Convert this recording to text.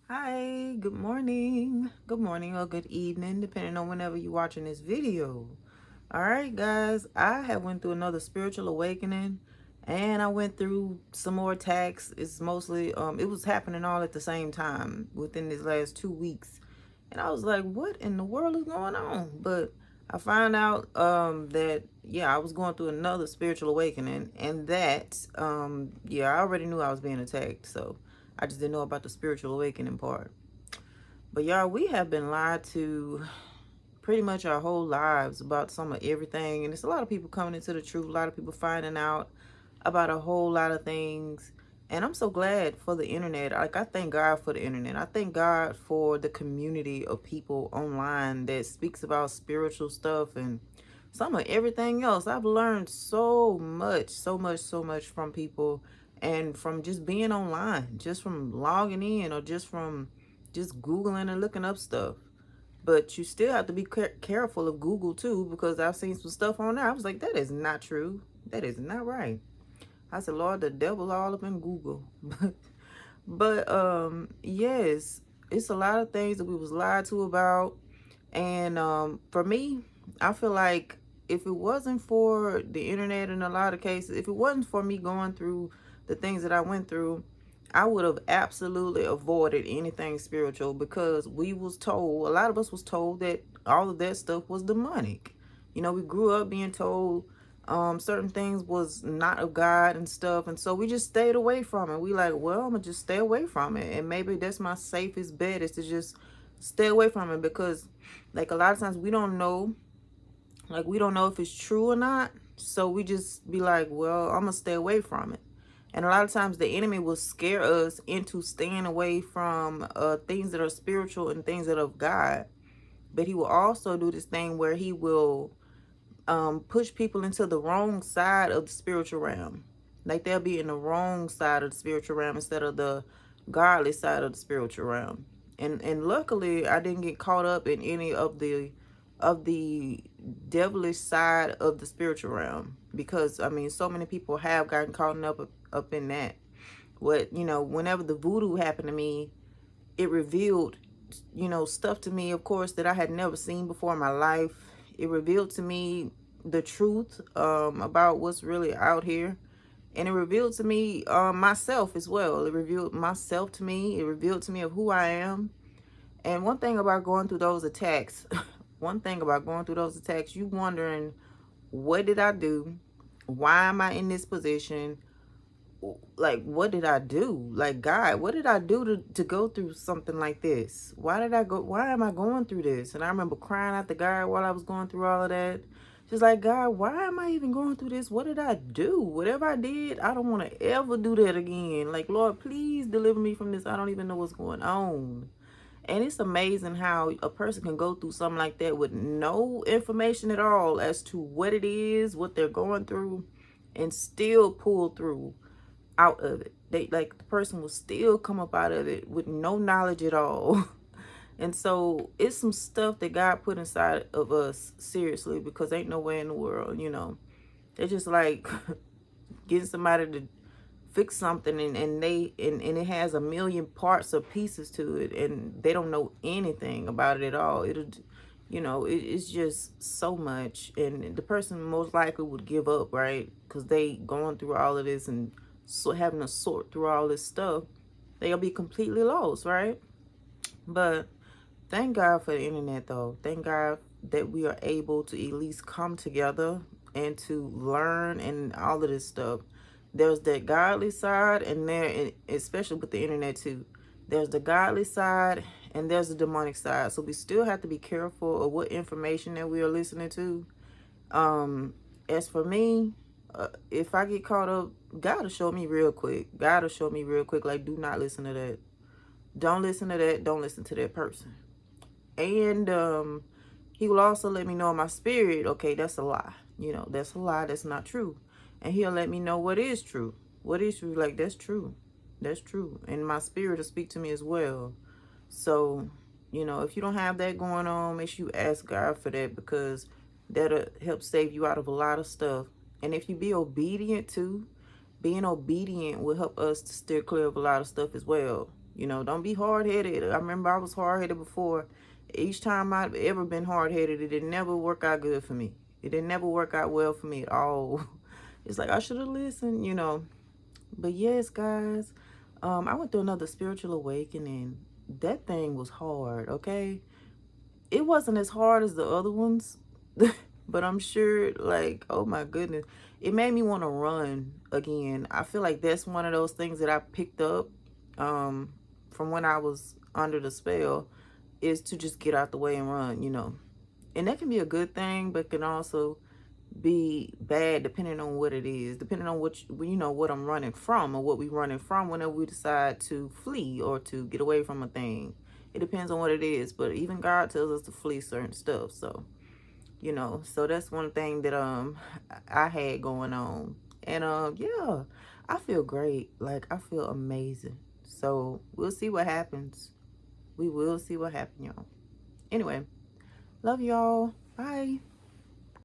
Hi, good morning. Good morning or good evening, depending on whenever you're watching this video. All right, guys, I have went through another spiritual awakening, and I went through some more attacks. It's mostly it was happening all at the same time within these last 2 weeks. And I was like, what in the world is going on? But I found out that yeah, I was going through another spiritual awakening, and that yeah, I already knew I was being attacked, so I just didn't know about the spiritual awakening part. But y'all, we have been lied to pretty much our whole lives about some of everything, and it's a lot of people coming into the truth, a lot of people finding out about a whole lot of things. And I'm so glad for the internet. Like, I thank God for the internet. I thank God for the community of people online that speaks about spiritual stuff and some of everything else. I've learned so much, so much, so much from people, and from just being online, just from logging in, or just from just Googling and looking up stuff. But you still have to be careful of Google too, because I've seen some stuff on there. I was like, that is not true. That is not right. I said, Lord, the devil all up in Google. But yes, it's a lot of things that we was lied to about. And for me, I feel like if it wasn't for the internet, in a lot of cases, if it wasn't for me going through the things that I went through, I would have absolutely avoided anything spiritual, because we was told, a lot of us was told, that all of that stuff was demonic. You know, we grew up being told certain things was not of God and stuff, and so we just stayed away from it. We like, well, I'm gonna just stay away from it, and maybe that's my safest bet, is to just stay away from it, because like a lot of times we don't know, like we don't know if it's true or not, so we just be like, well, I'm gonna stay away from it. And a lot of times the enemy will scare us into staying away from things that are spiritual and things that are of God. But he will also do this thing where he will push people into the wrong side of the spiritual realm. Like they'll be in the wrong side of the spiritual realm instead of the godly side of the spiritual realm. And luckily I didn't get caught up in any of the devilish side of the spiritual realm, because I mean so many people have gotten caught up in that. What, you know, whenever the voodoo happened to me, it revealed, you know, stuff to me, of course, that I had never seen before in my life. It revealed to me the truth about what's really out here. And it revealed to me myself as well. It revealed myself to me. It revealed to me of who I am. And one thing about going through those attacks, one thing about going through those attacks, you wondering, what did I do? Why am I in this position? Like, what did I do? Like, God, what did I do to go through something like this? Why am I going through this? And I remember crying out to God while I was going through all of that. Just like, God, why am I even going through this? What did I do? Whatever I did, I don't want to ever do that again. Like, Lord, please deliver me from this. I don't even know what's going on. And it's amazing how a person can go through something like that with no information at all as to what it is, what they're going through, and still pull through out of it. They, like, the person will still come up out of it with no knowledge at all. And so it's some stuff that God put inside of us, seriously, because ain't no way in the world, you know. They're just like getting somebody to fix something, and it has a million parts or pieces to it, and they don't know anything about it at all. It'll, you know, it's just so much, and the person most likely would give up, right? Because they going through all of this, and so having to sort through all this stuff, they'll be completely lost, right? But thank God for the internet, though. Thank God that we are able to at least come together and to learn and all of this stuff. There's that godly side, and there, especially with the internet too, there's the godly side and there's the demonic side. So we still have to be careful of what information that we are listening to. As for me, if I get caught up, God will show me real quick. God will show me real quick, like, do not listen to that. Don't listen to that. Don't listen to that person. And he will also let me know in my spirit, okay, that's a lie. You know, that's a lie. That's not true. And he'll let me know what is true. What is true? Like, that's true. That's true. And my spirit will speak to me as well. So, you know, if you don't have that going on, make sure you ask God for that, because that'll help save you out of a lot of stuff. And if you be obedient too, being obedient will help us to steer clear of a lot of stuff as well. You know, don't be hard-headed. I remember I was hard-headed before. Each time I've ever been hard-headed, it didn't never work out good for me. It didn't never work out well for me at all. It's like I should have listened, you know. But yes, guys, I went through another spiritual awakening. That thing was hard, okay? It wasn't as hard as the other ones, but I'm sure, like, oh my goodness, it made me want to run again. I feel like that's one of those things that I picked up from when I was under the spell, is to just get out the way and run, you know. And that can be a good thing, but can also be bad depending on what it is, depending on what you know, what I'm running from, or what we running from whenever we decide to flee or to get away from a thing. It depends on what it is, but even God tells us to flee certain stuff. So, you know, so that's one thing that I had going on. And yeah, I feel great. Like, I feel amazing. So we'll see what happens. We will see what happens, y'all. Anyway, love y'all. Bye.